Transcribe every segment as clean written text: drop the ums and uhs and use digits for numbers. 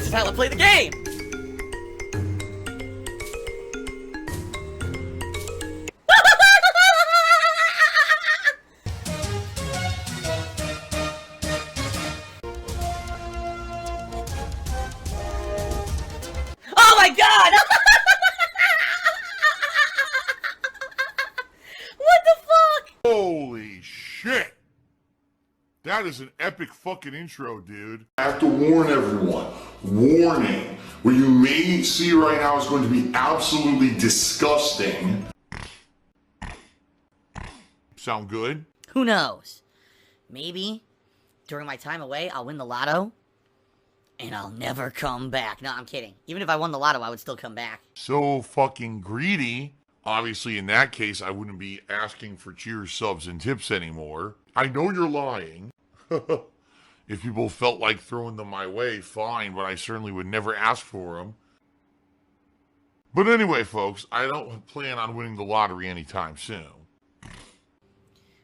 This is how I play the game! Oh my god! What the fuck? Holy shit! That is an epic fucking intro, dude. I have to warn everyone. Warning. What you may see right now is going to be absolutely disgusting. Sound good? Who knows? Maybe during my time away, I'll win the lotto and I'll never come back. No, I'm kidding. Even if I won the lotto, I would still come back. So fucking greedy. Obviously, in that case, I wouldn't be asking for cheers, subs, and tips anymore. I know you're lying. If people felt like throwing them my way, fine, but I certainly would never ask for them. But anyway, folks, I don't plan on winning the lottery anytime soon.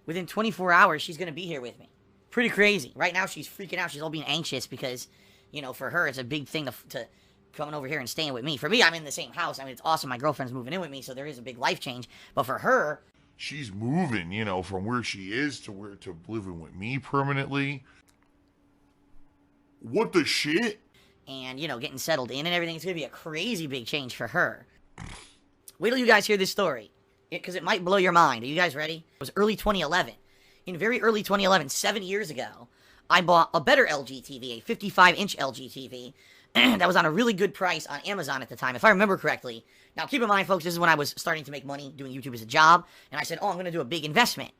Within 24 hours, she's going to be here with me. Pretty crazy. Right now, she's freaking out. She's all being anxious because, you know, for her, it's a big thing to coming over here and staying with me. For me, I'm in the same house. I mean, it's awesome. My girlfriend's moving in with me, so there is a big life change. But for her, she's moving, you know, from where she is to living with me permanently. What the shit? And, you know, getting settled in and everything. It's going to be a crazy big change for her. Wait till you guys hear this story, because it might blow your mind. Are you guys ready? It was early 2011. In very early 2011, 7 years ago, I bought a better LG TV, a 55-inch LG TV, that was on a really good price on Amazon at the time, if I remember correctly. Now, keep in mind, folks, this is when I was starting to make money doing YouTube as a job, and I said, oh, I'm going to do a big investment.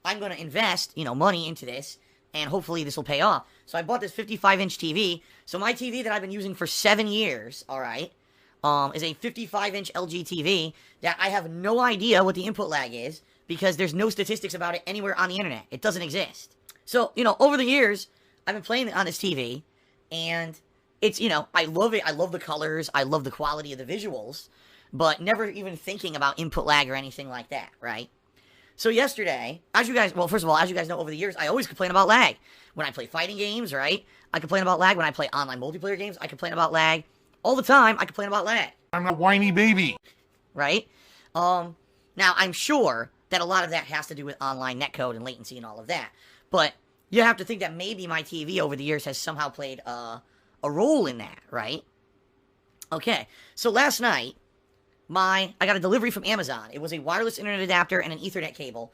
I'm going to invest, you know, money into this, and hopefully this will pay off. So I bought this 55-inch TV. So my TV that I've been using for 7 years, all right, is a 55-inch LG TV that I have no idea what the input lag is because there's no statistics about it anywhere on the internet. It doesn't exist. So, you know, over the years, I've been playing on this TV, and it's, you know, I love it. I love the colors. I love the quality of the visuals, but never even thinking about input lag or anything like that, right? So yesterday, as you guys, well, first of all, as you guys know, over the years, I always complain about lag. When I play fighting games, right? I complain about lag. When I play online multiplayer games, I complain about lag. All the time, I complain about lag. I'm a whiny baby. Right? Now, I'm sure that a lot of that has to do with online netcode and latency and all of that. But you have to think that maybe my TV over the years has somehow played a role in that, right? Okay, so last night, I got a delivery from Amazon. It was a wireless internet adapter and an Ethernet cable.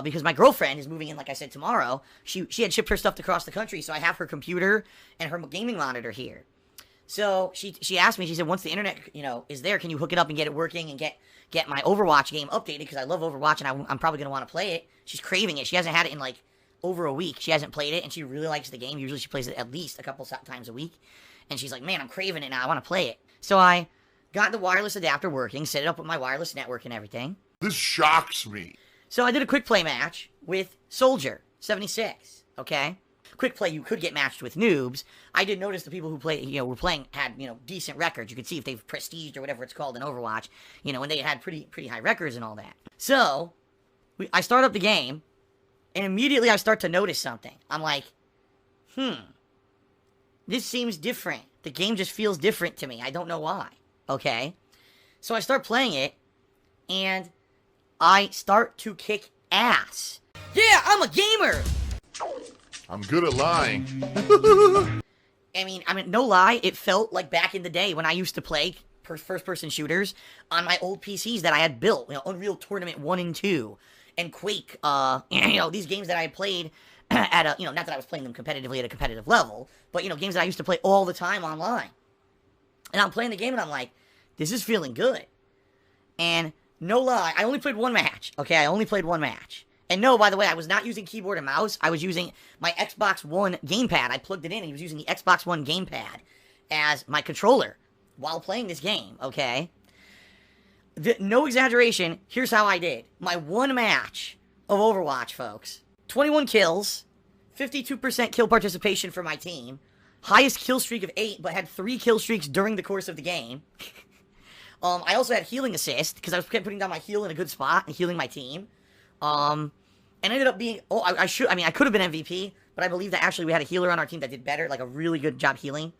Because my girlfriend is moving in, like I said, tomorrow. She had shipped her stuff across the country, so I have her computer and her gaming monitor here. So she asked me, she said, once the internet, you know, is there, can you hook it up and get it working and get my Overwatch game updated? Because I love Overwatch and I'm probably going to want to play it. She's craving it. She hasn't had it in like over a week. She hasn't played it, and she really likes the game. Usually she plays it at least a couple times a week. And she's like, man, I'm craving it now. I want to play it. So I got the wireless adapter working, set it up with my wireless network and everything. This shocks me. So I did a quick play match with Soldier 76, okay? Quick play, you could get matched with noobs. I did notice the people who were playing had, you know, decent records. You could see if they've prestiged or whatever it's called in Overwatch, you know, and they had pretty high records and all that. So, I start up the game, and immediately I start to notice something. I'm like, this seems different. The game just feels different to me. I don't know why, okay? So I start playing it, and I start to kick ass. Yeah, I'm a gamer! I'm good at lying. I mean, no lie, it felt like back in the day when I used to play first-person shooters on my old PCs that I had built. You know, Unreal Tournament 1 and 2, and Quake, you know, these games that I played at a, you know, not that I was playing them competitively at a competitive level, but, you know, games that I used to play all the time online. And I'm playing the game and I'm like, this is feeling good. And no lie, I only played one match, okay? I only played one match. And no, by the way, I was not using keyboard and mouse. I was using my Xbox One gamepad. I plugged it in and I was using the Xbox One gamepad as my controller while playing this game, okay? No exaggeration, here's how I did. My one match of Overwatch, folks. 21 kills, 52% kill participation for my team, highest kill streak of 8, but had 3 kill streaks during the course of the game. I also had healing assist, because I was putting down my heal in a good spot and healing my team. And ended up being, I could have been MVP, but I believe that actually we had a healer on our team that did better, like a really good job healing.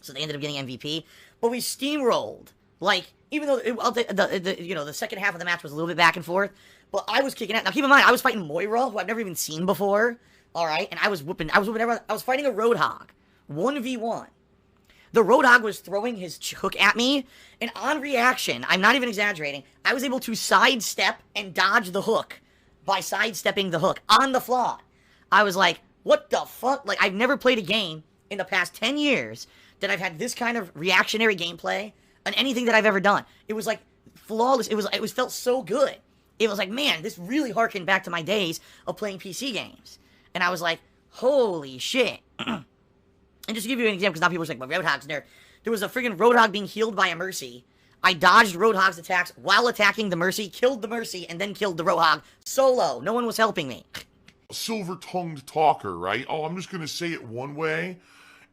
So they ended up getting MVP. But we steamrolled. Like, even though the second half of the match was a little bit back and forth, but I was kicking out. Now keep in mind, I was fighting Moira, who I've never even seen before. All right, and I was whooping everyone. I was fighting a Roadhog, 1v1. The Roadhog was throwing his hook at me, and on reaction, I'm not even exaggerating, I was able to sidestep and dodge the hook by sidestepping the hook on the fly. I was like, what the fuck? Like, I've never played a game in the past 10 years that I've had this kind of reactionary gameplay on anything that I've ever done. It was like flawless. It felt so good. It was like, man, this really harkened back to my days of playing PC games. And I was like, holy shit. And just to give you an example, because now people are saying, well, Roadhog's there. There was a friggin' Roadhog being healed by a Mercy. I dodged Roadhog's attacks while attacking the Mercy, killed the Mercy, and then killed the Roadhog solo. No one was helping me. Silver-tongued talker, right? Oh, I'm just going to say it one way,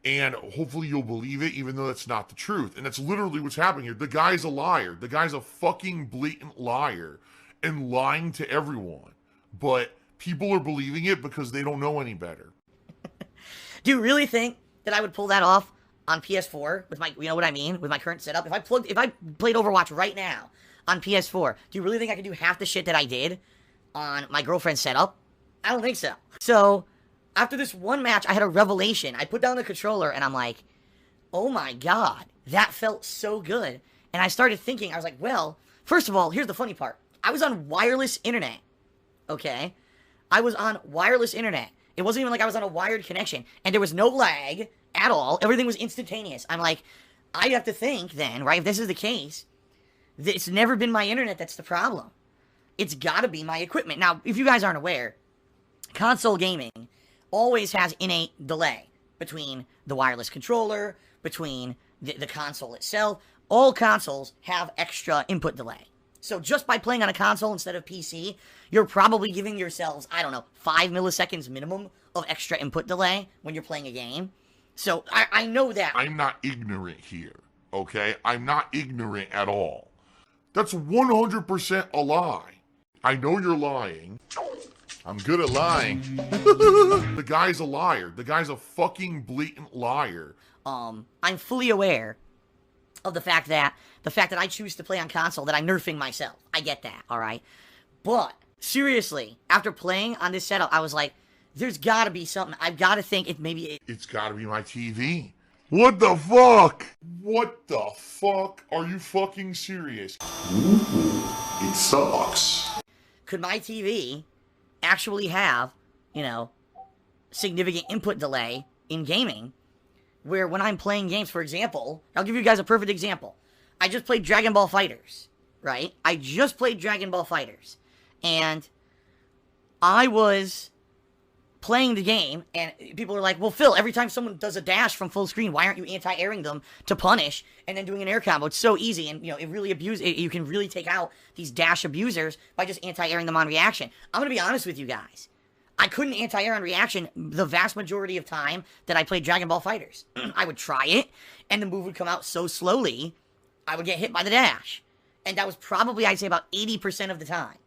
and hopefully you'll believe it, even though that's not the truth. And that's literally what's happening here. The guy's a liar. The guy's a fucking blatant liar and lying to everyone. But people are believing it because they don't know any better. Do you really think that I would pull that off on PS4 with my, you know what I mean, with my current setup? If I played Overwatch right now on PS4, do you really think I could do half the shit that I did on my girlfriend's setup? I don't think so. So, after this one match, I had a revelation. I put down the controller and I'm like, oh my god, that felt so good. And I started thinking, I was like, well, first of all, here's the funny part. I was on wireless internet, okay? I was on wireless internet. It wasn't even like I was on a wired connection. And there was no lag at all. Everything was instantaneous. I'm like, I have to think then, right, if this is the case, it's never been my internet that's the problem. It's gotta be my equipment. Now, if you guys aren't aware, console gaming always has innate delay between the wireless controller, between the console itself. All consoles have extra input delay. So just by playing on a console instead of PC, you're probably giving yourselves, I don't know, 5 milliseconds minimum of extra input delay when you're playing a game. So I know that. I'm not ignorant here, okay? I'm not ignorant at all. That's 100% a lie. I know you're lying. I'm good at lying. The guy's a liar. The guy's a fucking blatant liar. I'm fully aware of the fact that I choose to play on console, that I'm nerfing myself. I get that, alright? But, seriously, after playing on this setup, I was like, there's gotta be something. I've gotta think It's gotta be my TV. What the fuck? What the fuck? Are you fucking serious? It sucks. Could my TV actually have, significant input delay in gaming, where when I'm playing games, for example, I'll give you guys a perfect example. I just played Dragon Ball FighterZ, right? I just played Dragon Ball FighterZ, and I was playing the game, and people are like, well, Phil, every time someone does a dash from full screen, why aren't you anti-airing them to punish and then doing an air combo? It's so easy, and, it really you can really take out these dash abusers by just anti-airing them on reaction. I'm going to be honest with you guys. I couldn't anti-air on reaction the vast majority of time that I played Dragon Ball FighterZ. I would try it, and the move would come out so slowly, I would get hit by the dash. And that was probably, I'd say, about 80% of the time.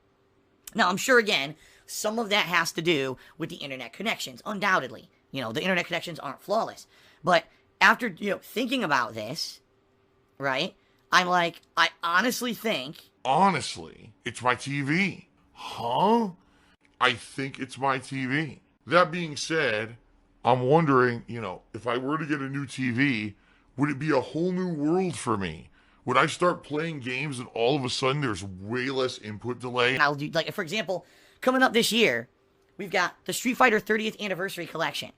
Now, I'm sure, again, some of that has to do with the internet connections, undoubtedly. The internet connections aren't flawless. But after, thinking about this, right, I'm like, I honestly think... Honestly, it's my TV. Huh? I think it's my TV. That being said, I'm wondering, if I were to get a new TV, would it be a whole new world for me? Would I start playing games and all of a sudden there's way less input delay? And I'll do, for example, coming up this year, we've got the Street Fighter 30th Anniversary Collection.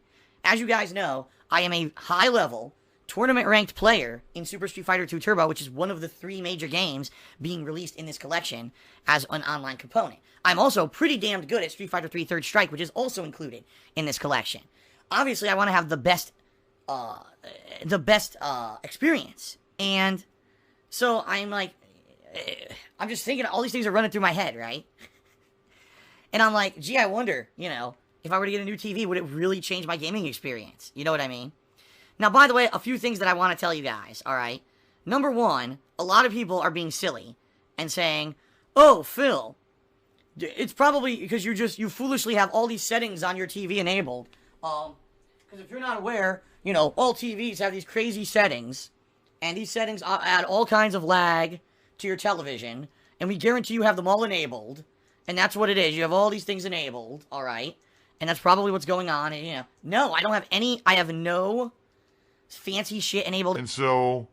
As you guys know, I am a high-level, tournament-ranked player in Super Street Fighter 2 Turbo, which is one of the 3 major games being released in this collection as an online component. I'm also pretty damned good at Street Fighter 3 Third Strike, which is also included in this collection. Obviously, I want to have the best experience. And so I'm like, I'm just thinking all these things are running through my head, right? And I'm like, gee, I wonder, if I were to get a new TV, would it really change my gaming experience? You know what I mean? Now, by the way, a few things that I want to tell you guys, alright? Number one, a lot of people are being silly and saying, oh, Phil, it's probably because you foolishly have all these settings on your TV enabled. Because if you're not aware, you know, all TVs have these crazy settings, and these settings add all kinds of lag to your television, and we guarantee you have them all enabled, and that's what it is. You have all these things enabled, all right? And that's probably what's going on, and, you know, no, I don't have any, I have no fancy shit enabled. And so,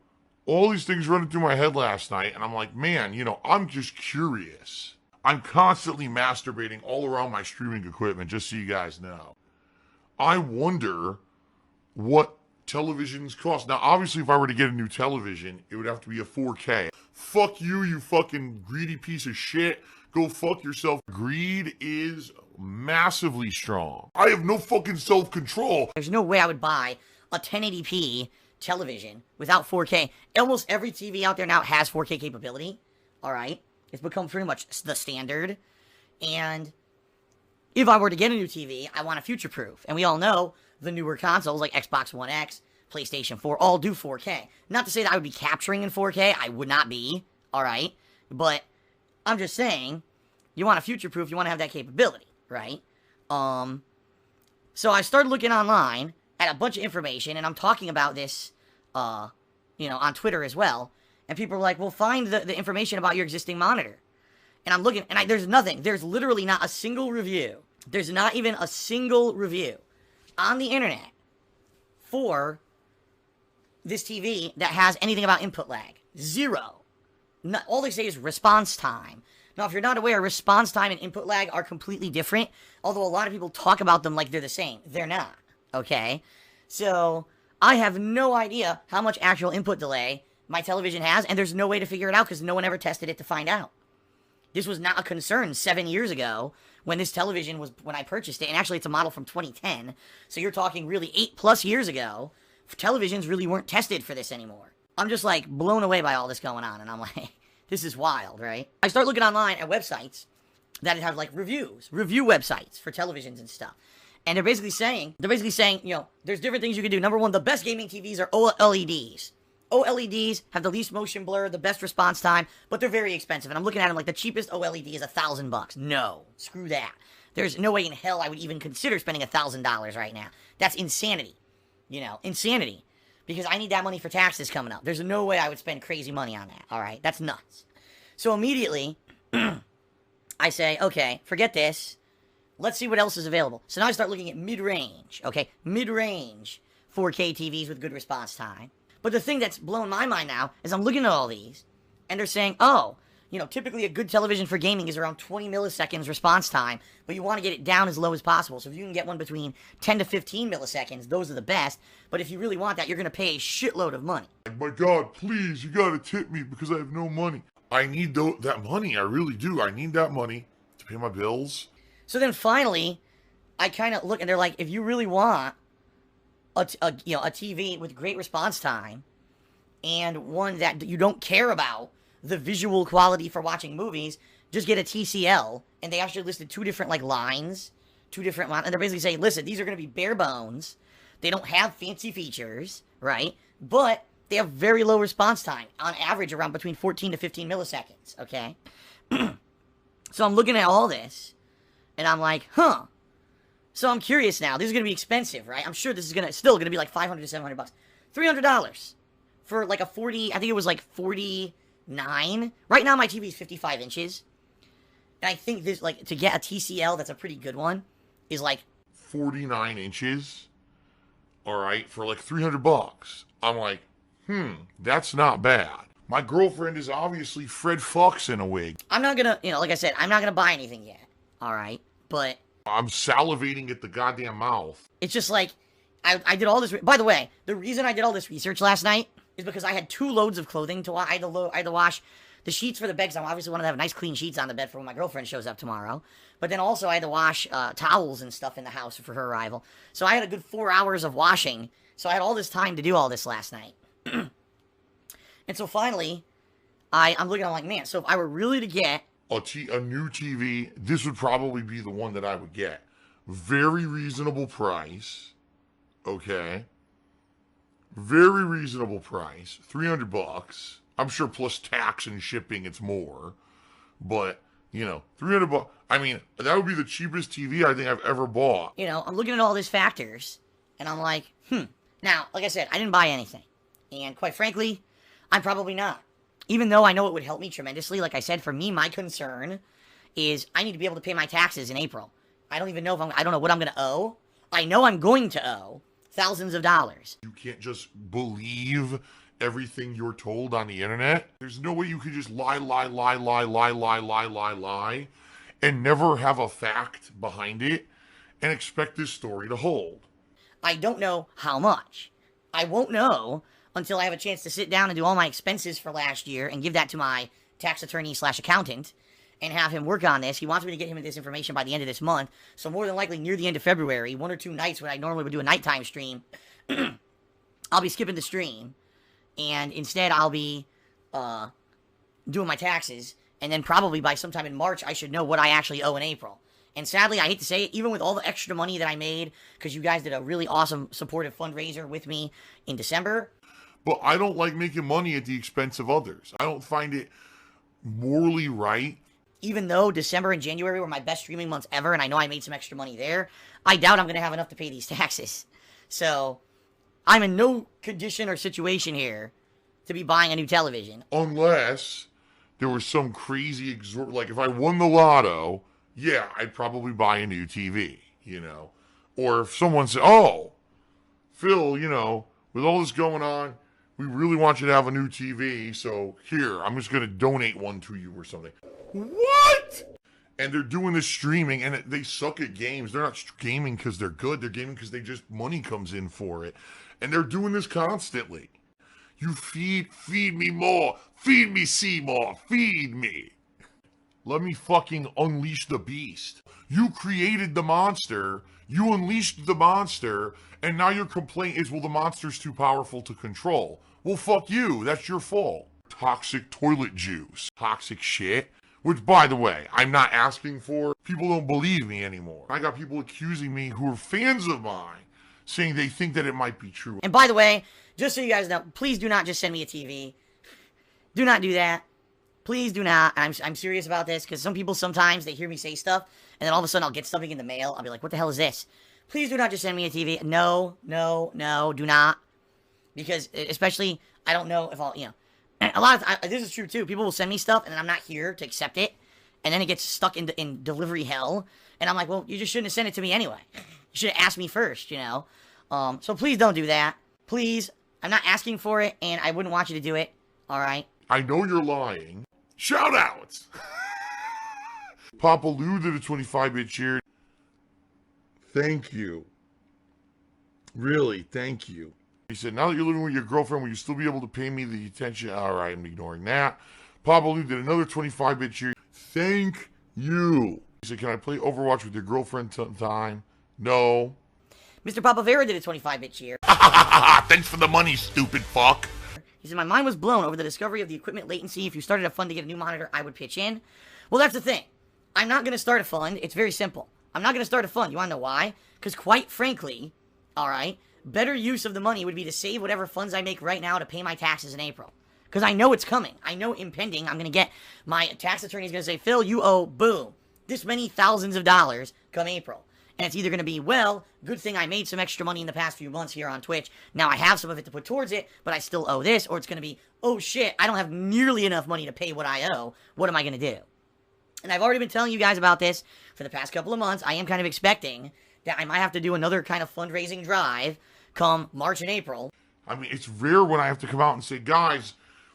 all these things running through my head last night, and I'm like, man, you know, I'm just curious. I'm constantly masturbating all around my streaming equipment, just so you guys know. I wonder what televisions cost. Now, obviously, if I were to get a new television, it would have to be a 4K. Fuck you, you fucking greedy piece of shit. Go fuck yourself. Greed is massively strong. I have no fucking self-control. There's no way I would buy a 1080p television without 4K. Almost every TV out there now has 4K capability. All right? It's become pretty much the standard. And if I were to get a new TV, I want a future-proof. And we all know the newer consoles like Xbox One X, PlayStation 4, all do 4K. Not to say that I would be capturing in 4K. I would not be. All right? But I'm just saying, you want a future-proof, you want to have that capability, right? So I started looking online at a bunch of information, and I'm talking about this, you know, on Twitter as well. And people are like, well, find the information about your existing monitor. And I'm looking, and there's nothing. There's literally not a single review. There's not even a single review on the internet for this TV that has anything about input lag. Zero. All they say is response time. Now, if you're not aware, response time and input lag are completely different, although a lot of people talk about them like they're the same. They're not, okay? So, I have no idea how much actual input delay my television has, and there's no way to figure it out because no one ever tested it to find out. This was not a concern 7 years ago when this television was, when I purchased it, and actually it's a model from 2010, so you're talking really 8+ years ago. Televisions really weren't tested for this anymore. I'm just, like, blown away by all this going on, and I'm like, this is wild, right? I start looking online at websites that have, like, review websites for televisions and stuff. And they're basically saying, you know, there's different things you can do. Number one, the best gaming TVs are OLEDs. OLEDs have the least motion blur, the best response time, but they're very expensive. And I'm looking at them like the cheapest OLED is $1,000. No, screw that. There's no way in hell I would even consider spending $1,000 right now. That's insanity. You know, insanity. Because I need that money for taxes coming up. There's no way I would spend crazy money on that, all right? That's nuts. So immediately, I say, okay, forget this. Let's see what else is available. So now I start looking at mid-range, okay? Mid-range 4K TVs with good response time. But the thing that's blowing my mind now is I'm looking at all these, and they're saying, oh, you know, typically a good television for gaming is around 20 milliseconds response time, but you want to get it down as low as possible. So if you can get one between 10 to 15 milliseconds, those are the best. But if you really want that, you're going to pay a shitload of money. My God, please, you got to tip me because I have no money. I need that money. I really do. I need that money to pay my bills. So then finally, I kind of look, and they're like, if you really want a TV with great response time and one that you don't care about the visual quality for watching movies, just get a TCL. And they actually listed two different, like, lines. And they're basically saying, listen, these are going to be bare bones. They don't have fancy features, right? But they have very low response time. On average, around between 14 to 15 milliseconds, okay? So I'm looking at all this, and I'm like, huh. So I'm curious now. This is going to be expensive, right? I'm sure this is still going to be like $500 to $700. $300 for, like, a 40, I think it was, like, 49. Right now, my TV is 55 inches. And I think this, like, to get a TCL that's a pretty good one is, like, 49 inches? All right, for, like, $300. I'm like, that's not bad. My girlfriend is obviously Fred Fox in a wig. I'm not going to, you know, like I said, I'm not going to buy anything yet. All right? But I'm salivating at the goddamn mouth. It's just like, I did all this. By the way, the reason I did all this research last night is because I had 2 loads of clothing to wash. I had to wash the sheets for the bed, because I obviously want to have nice clean sheets on the bed for when my girlfriend shows up tomorrow. But then also I had to wash towels and stuff in the house for her arrival. So I had a good 4 hours of washing. So I had all this time to do all this last night. And so finally, I'm looking, I'm like, man, so if I were really to get a new TV, this would probably be the one that I would get. Very reasonable price. Okay. Very reasonable price. $300. I'm sure plus tax and shipping it's more. But, you know, $300. I mean, that would be the cheapest TV I think I've ever bought. You know, I'm looking at all these factors, And I'm like, Now, like I said, I didn't buy anything. And quite frankly, I'm probably not. Even though I know it would help me tremendously, like I said, for me, my concern is I need to be able to pay my taxes in April. I don't even know if I don't know what I'm going to owe. I know I'm going to owe thousands of dollars. You can't just believe everything you're told on the internet. There's no way you could just lie, and never have a fact behind it and expect this story to hold. I don't know how much. I won't know until I have a chance to sit down and do all my expenses for last year and give that to my tax attorney / accountant and have him work on this. He wants me to get him this information by the end of this month. So more than likely near the end of February, 1 or 2 nights when I normally would do a nighttime stream, I'll be skipping the stream. And instead I'll be doing my taxes. And then probably by sometime in March, I should know what I actually owe in April. And sadly, I hate to say it, even with all the extra money that I made, because you guys did a really awesome supportive fundraiser with me in December. But I don't like making money at the expense of others. I don't find it morally right. Even though December and January were my best streaming months ever, and I know I made some extra money there, I doubt I'm going to have enough to pay these taxes. So, I'm in no condition or situation here to be buying a new television. Unless there was some crazy like if I won the lotto, yeah, I'd probably buy a new TV, you know. Or if someone said, oh, Phil, with all this going on, we really want you to have a new TV, so here, I'm just going to donate one to you or something. What? And they're doing this streaming, and they suck at games. They're not gaming because they're good. They're gaming because money comes in for it. And they're doing this constantly. You feed me more. Feed me, Seymour. Feed me. Let me fucking unleash the beast. You created the monster. You unleashed the monster. And now your complaint is, well, the monster's too powerful to control. Well, fuck you. That's your fault. Toxic toilet juice. Toxic shit. Which, by the way, I'm not asking for. People don't believe me anymore. I got people accusing me who are fans of mine, saying they think that it might be true. And by the way, just so you guys know, please do not just send me a TV. Do not do that. Please do not. I'm serious about this, because some people sometimes, they hear me say stuff, and then all of a sudden I'll get something in the mail. I'll be like, what the hell is this? Please do not just send me a TV. No, do not. Because, especially, I don't know if I'll, a lot of this is true too. People will send me stuff, and then I'm not here to accept it, and then it gets stuck in delivery hell, and I'm like, well, you just shouldn't have sent it to me anyway. You should have asked me first, So please don't do that. Please, I'm not asking for it, and I wouldn't want you to do it. All right. I know you're lying. Shout outs. Papa Lou did a 25-bit cheer. Thank you. Really, thank you. He said, now that you're living with your girlfriend, will you still be able to pay me the attention? All right, I'm ignoring that. Papa Lou did another 25-bit cheer. Thank you. He said, can I play Overwatch with your girlfriend sometime? No. Mr. Papavera did a 25-bit cheer. Thanks for the money, stupid fuck. He said, my mind was blown over the discovery of the equipment latency. If you started a fund to get a new monitor, I would pitch in. Well, that's the thing. I'm not going to start a fund. It's very simple. I'm not going to start a fund. You want to know why? Because quite frankly, all right, better use of the money would be to save whatever funds I make right now to pay my taxes in April. Because I know it's coming. I know impending. I'm going to get, my tax attorney's going to say, Phil, you owe, boom, this many thousands of dollars come April. And it's either going to be, well, good thing I made some extra money in the past few months here on Twitch. Now I have some of it to put towards it, but I still owe this. Or it's going to be, oh shit, I don't have nearly enough money to pay what I owe. What am I going to do? And I've already been telling you guys about this for the past couple of months. I am kind of expecting that I might have to do another kind of fundraising drive come March and April. I mean, it's rare when I have to come out and say, guys,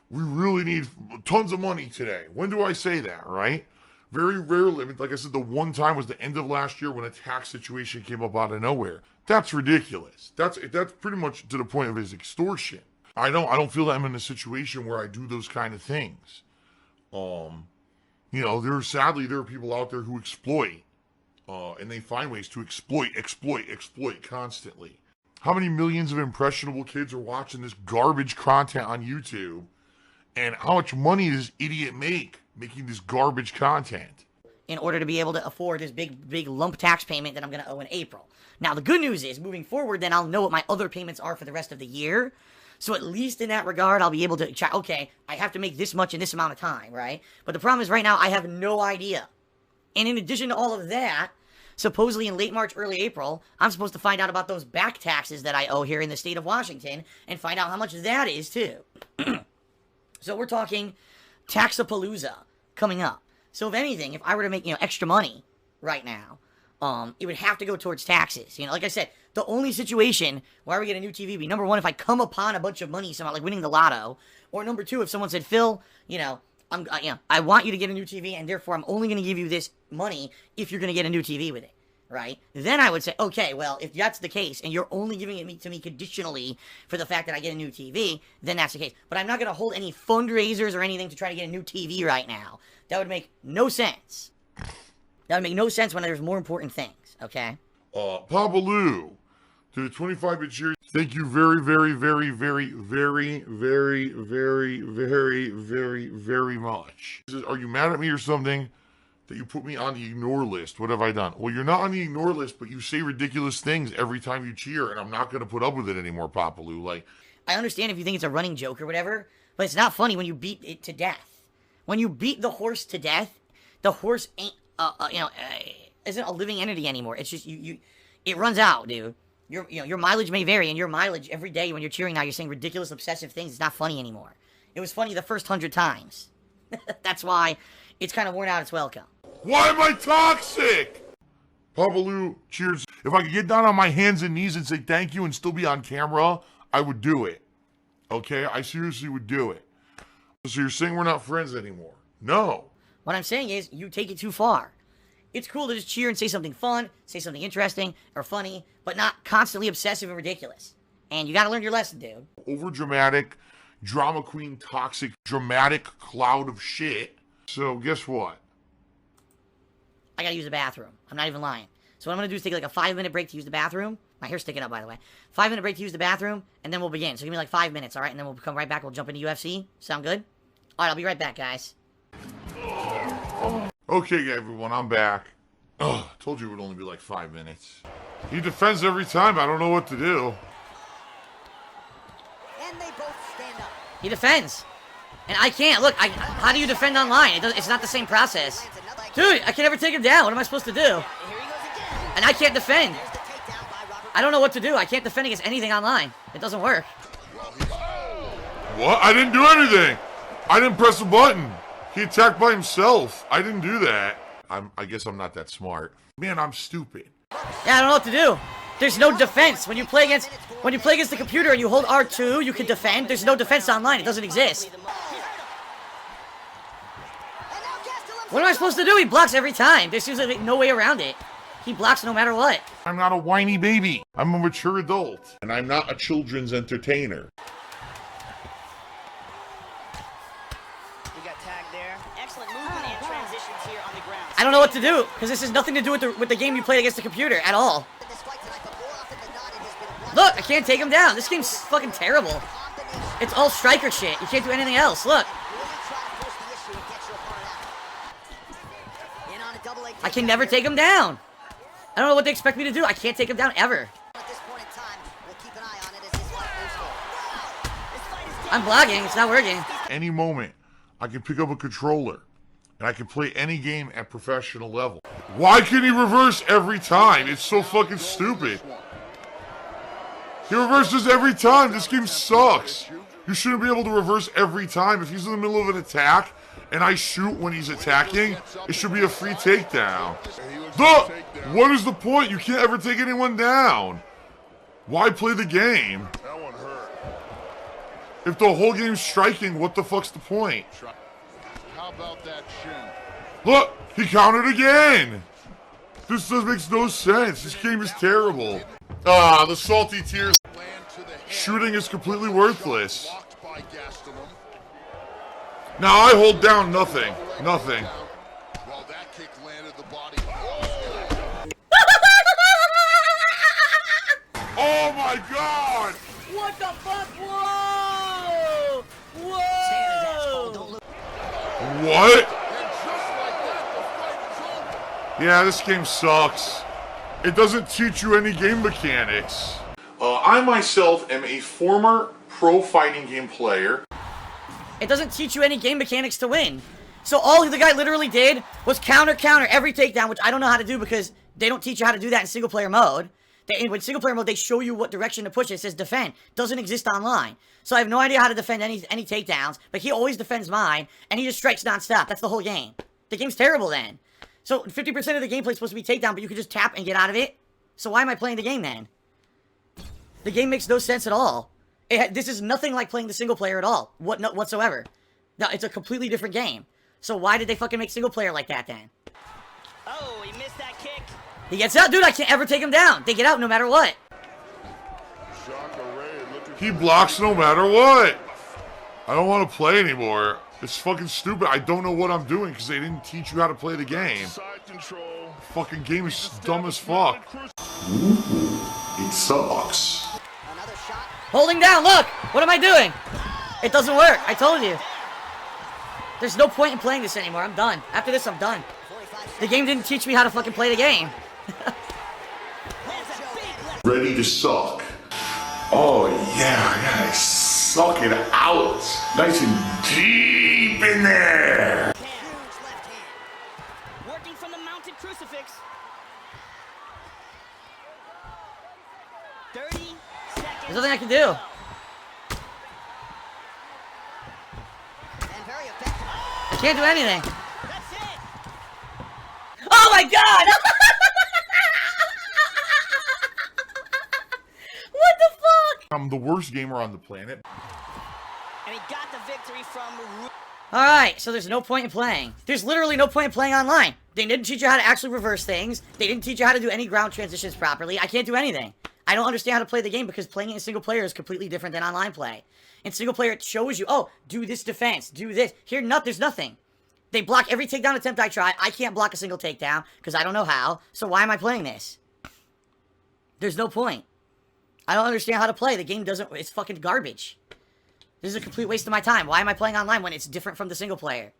we really need tons of money today. When do I say that, right? Very rarely. I mean, like I said, the one time was the end of last year when a tax situation came up out of nowhere. That's ridiculous. That's pretty much to the point of his extortion. I don't feel that I'm in a situation where I do those kind of things. Sadly there are people out there who exploit, and they find ways to exploit constantly. How many millions of impressionable kids are watching this garbage content on YouTube? And how much money does this idiot making this garbage content? In order to be able to afford this big lump tax payment that I'm going to owe in April. Now, the good news is, moving forward, then I'll know what my other payments are for the rest of the year. So at least in that regard, I'll be able to check, okay, I have to make this much in this amount of time, right? But the problem is right now, I have no idea. And in addition to all of that, supposedly in late March, early April, I'm supposed to find out about those back taxes that I owe here in the state of Washington and find out how much that is, too. So we're talking Taxapalooza coming up. So if anything, if I were to make, extra money right now, it would have to go towards taxes. Like I said, the only situation where I would get a new TV would be, number one, if I come upon a bunch of money somehow, like winning the lotto, or number two, if someone said, Phil, I want you to get a new TV, and therefore I'm only going to give you this money if you're going to get a new TV with it, right? Then I would say, okay, well, if that's the case, and you're only giving it to me conditionally for the fact that I get a new TV, then that's the case. But I'm not going to hold any fundraisers or anything to try to get a new TV right now. That would make no sense. That would make no sense when there's more important things, okay? Papa Lou, to the 25-bit cheers, thank you very, very, very, very, very, very, very, very, very, very much. Are you mad at me or something that you put me on the ignore list? What have I done? Well, you're not on the ignore list, but you say ridiculous things every time you cheer, and I'm not going to put up with it anymore, Papa Lou. I understand if you think it's a running joke or whatever, but it's not funny when you beat it to death. When you beat the horse to death, the horse ain't, isn't a living entity anymore. It's just, it runs out, dude. Your mileage may vary, and your mileage every day when you're cheering now, you're saying ridiculous, obsessive things. It's not funny anymore. It was funny the first 100 times. That's why it's kind of worn out its welcome. Why am I toxic? Papa Lou, cheers. If I could get down on my hands and knees and say thank you and still be on camera, I would do it. Okay? I seriously would do it. So you're saying we're not friends anymore? No. What I'm saying is, you take it too far. It's cool to just cheer and say something fun, say something interesting or funny, but not constantly obsessive and ridiculous. And you gotta learn your lesson, dude. Over-dramatic, drama queen, toxic, dramatic cloud of shit. So guess what? I gotta use the bathroom. I'm not even lying. So what I'm gonna do is take like a 5-minute break to use the bathroom. My hair's sticking up, by the way. 5-minute break to use the bathroom, and then we'll begin. So give me like 5 minutes, alright? And then we'll come right back. We'll jump into UFC. Sound good? Alright, I'll be right back, guys. Okay, everyone, I'm back. Told you it would only be like 5 minutes. He defends every time. I don't know what to do. And they both stand up. He defends. And I can't. Look, how do you defend online? It's not the same process. Dude, I can never take him down. What am I supposed to do? And I can't defend. I don't know what to do. I can't defend against anything online. It doesn't work. What? I didn't do anything. I didn't press a button. He attacked by himself. I didn't do that. I guess I'm not that smart. Man, I'm stupid. Yeah, I don't know what to do. There's no defense. When you play against the computer and you hold R2, you can defend. There's no defense online. It doesn't exist. What am I supposed to do? He blocks every time. There's usually no way around it. He blocks no matter what. I'm not a whiny baby. I'm a mature adult. And I'm not a children's entertainer. I don't know what to do, because this has nothing to do with the game you played against the computer at all. Look, I can't take him down. This game's fucking terrible. It's all striker shit. You can't do anything else. Look. I can never take him down. I don't know what they expect me to do. I can't take him down ever. I'm blocking. It's not working. Any moment, I can pick up a controller. And I can play any game at professional level. Why can he reverse every time? It's so fucking stupid. He reverses every time. This game sucks. You shouldn't be able to reverse every time. If he's in the middle of an attack and I shoot when he's attacking, it should be a free takedown. What is the point? You can't ever take anyone down. Why play the game? If the whole game's striking, what the fuck's the point? How about that shin? Look, he countered again. This makes no sense. This game is terrible. The salty tears. Shooting is completely worthless. Now I hold down nothing. Nothing. Well, that kick landed the body. Oh my god! What the fuck? Whoa! Whoa! What? Yeah, this game sucks. It doesn't teach you any game mechanics. I myself am a former pro fighting game player. It doesn't teach you any game mechanics to win. So all the guy literally did was counter every takedown, which I don't know how to do because They don't teach you how to do that in single player mode. In single player mode, they show you what direction to push. It says defend. Doesn't exist online. So I have no idea how to defend any takedowns, but he always defends mine, and he just strikes nonstop. That's the whole game. The game's terrible then. So 50% of the gameplay is supposed to be takedown, but you can just tap and get out of it. So why am I playing the game then? The game makes no sense at all. This is nothing like playing the single player at all. Whatsoever. No, it's a completely different game. So why did they fucking make single player like that then? Oh, he missed that kick. He gets out. Dude, I can't ever take him down. They get out no matter what. He blocks no matter what. I don't want to play anymore. It's fucking stupid. I don't know what I'm doing because they didn't teach you how to play the game. Fucking game is dumb as fuck. It sucks. Holding down, look! What am I doing? It doesn't work, I told you. There's no point in playing this anymore, I'm done. After this, I'm done. The game didn't teach me how to fucking play the game. Ready to suck. Oh yeah, suck it out. Nice and deep in there. Working from the mounted crucifix. 30 seconds. There's nothing I can do. I can't do anything. That's it. Oh my god! What the fuck? I'm the worst gamer on the planet. And he got the victory from... Alright, so there's no point in playing. There's literally no point in playing online. They didn't teach you how to actually reverse things. They didn't teach you how to do any ground transitions properly. I can't do anything. I don't understand how to play the game because playing it in single player is completely different than online play. In single player, it shows you, oh, do this defense, do this. Here, there's nothing. They block every takedown attempt I try. I can't block a single takedown because I don't know how. So why am I playing this? There's no point. I don't understand how to play. The game doesn't... It's fucking garbage. This is a complete waste of my time. Why am I playing online when it's different from the single player?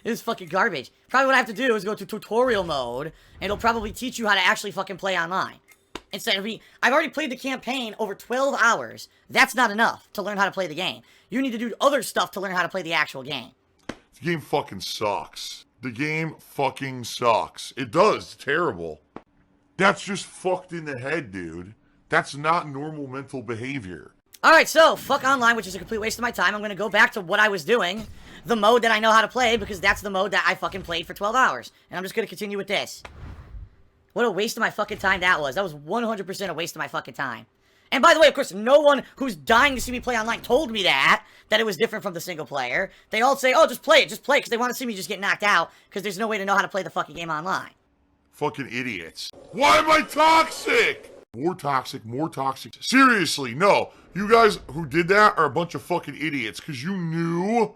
This is fucking garbage. Probably what I have to do is go to tutorial mode, and it'll probably teach you how to actually fucking play online. Instead of me... I've already played the campaign over 12 hours. That's not enough to learn how to play the game. You need to do other stuff to learn how to play the actual game. The game fucking sucks. The game fucking sucks. It does. It's terrible. That's just fucked in the head, dude. That's not normal mental behavior. Alright, so, fuck online, which is a complete waste of my time. I'm gonna go back to what I was doing. The mode that I know how to play, because that's the mode that I fucking played for 12 hours. And I'm just gonna continue with this. What a waste of my fucking time that was. That was 100% a waste of my fucking time. And by the way, of course, no one who's dying to see me play online told me that it was different from the single player. They all say, oh, just play it, because they want to see me just get knocked out, because there's no way to know how to play the fucking game online. Fucking idiots. Why am I toxic? More toxic, more toxic. Seriously, no. You guys who did that are a bunch of fucking idiots, because you knew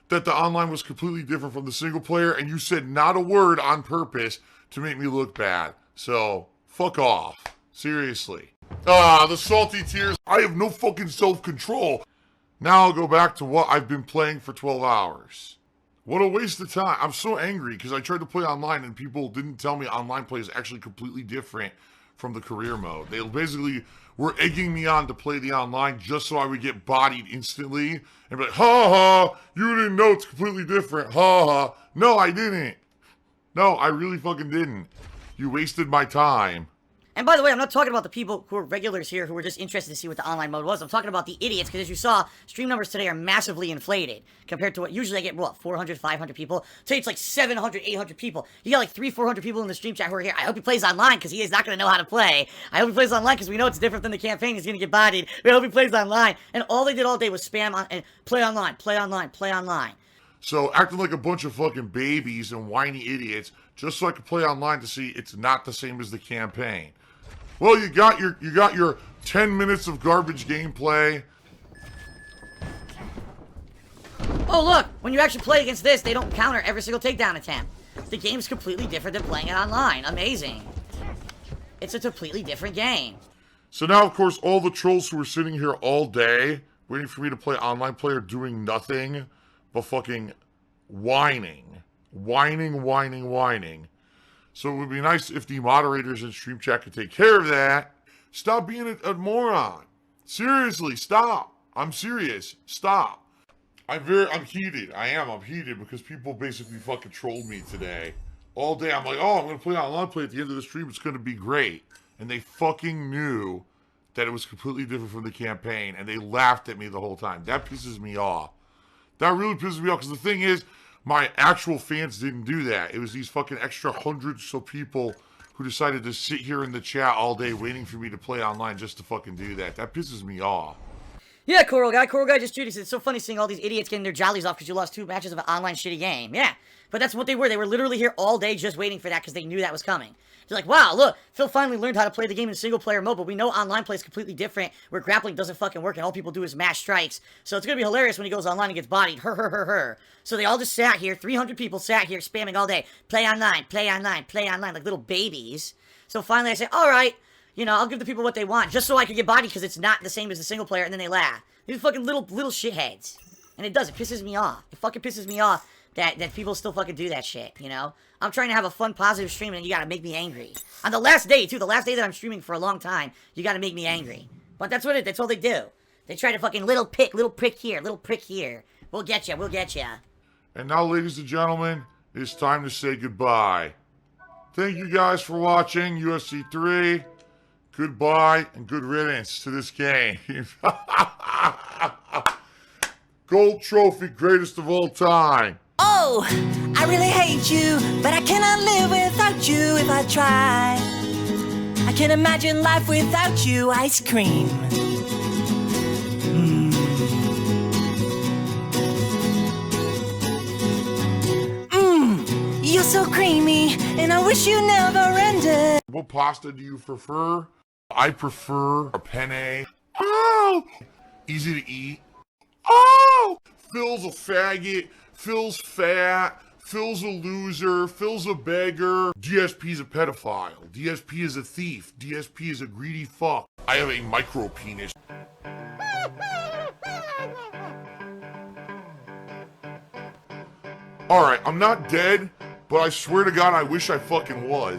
that the online was completely different from the single player, and you said not a word on purpose to make me look bad. So, fuck off. Seriously. Ah, the salty tears. I have no fucking self-control. Now I'll go back to what I've been playing for 12 hours. What a waste of time. I'm so angry because I tried to play online and people didn't tell me online play is actually completely different from the career mode. They basically were egging me on to play the online just so I would get bodied instantly and be like, ha ha, you didn't know it's completely different, ha ha. No, I didn't. No, I really fucking didn't. You wasted my time. And by the way, I'm not talking about the people who are regulars here who were just interested to see what the online mode was. I'm talking about the idiots, because as you saw, stream numbers today are massively inflated compared to what usually I get, what, 400, 500 people? Today it's like 700, 800 people. You got like 300, 400 people in the stream chat who are here. I hope he plays online, because he is not going to know how to play. I hope he plays online, because we know it's different than the campaign. He's going to get bodied. We hope he plays online. And all they did all day was spam on and play online, play online, play online. So acting like a bunch of fucking babies and whiny idiots just so I could play online to see it's not the same as the campaign. Well, you got your 10 minutes of garbage gameplay. Oh, look! When you actually play against this, they don't counter every single takedown attempt. The game's completely different than playing it online. Amazing. It's a completely different game. So now, of course, all the trolls who were sitting here all day waiting for me to play online play are doing nothing but fucking whining. Whining. So it would be nice if the moderators in stream chat could take care of that. Stop being a moron. Seriously, stop. I'm serious. Stop. I'm heated. I'm heated because people basically fucking trolled me today. all day. I'm like, oh, I'm going to play online play at the end of the stream. It's going to be great. And they fucking knew that it was completely different from the campaign, and they laughed at me the whole time. That pisses me off. That really pisses me off, because the thing is, my actual fans didn't do that. It was these fucking extra hundreds of people who decided to sit here in the chat all day waiting for me to play online just to fucking do that. That pisses me off. Yeah, Coral Guy just tweeted, it's so funny seeing all these idiots getting their jollies off because you lost 2 matches of an online shitty game. Yeah, but that's what they were. They were literally here all day just waiting for that because they knew that was coming. They're like, wow, look, Phil finally learned how to play the game in single-player mode, but we know online play is completely different, where grappling doesn't fucking work and all people do is mash strikes. So it's going to be hilarious when he goes online and gets bodied. Her. So they all just sat here, 300 people sat here spamming all day. Play online, like little babies. So finally I say, all right, you know, I'll give the people what they want, just so I can get bodied because it's not the same as the single player, and then they laugh. These fucking little shitheads. And it pisses me off. It fucking pisses me off that people still fucking do that shit, you know? I'm trying to have a fun, positive stream, and you gotta make me angry. On the last day, too, the last day that I'm streaming for a long time, you gotta make me angry. But that's all they do. They try to fucking little prick here. We'll get ya. And now, ladies and gentlemen, it's time to say goodbye. Thank you guys for watching UFC3. Goodbye and good riddance to this game. Gold trophy, greatest of all time. Oh, I really hate you, but I cannot live without you if I try. I can't imagine life without you, ice cream. You're so creamy, and I wish you never ended. What pasta do you prefer? I prefer a penne. Oh! Easy to eat. Oh! Phil's a faggot. Phil's fat. Phil's a loser. Phil's a beggar. DSP's a pedophile. DSP is a thief. DSP is a greedy fuck. I have a micro penis. Alright, I'm not dead, but I swear to God I wish I fucking was.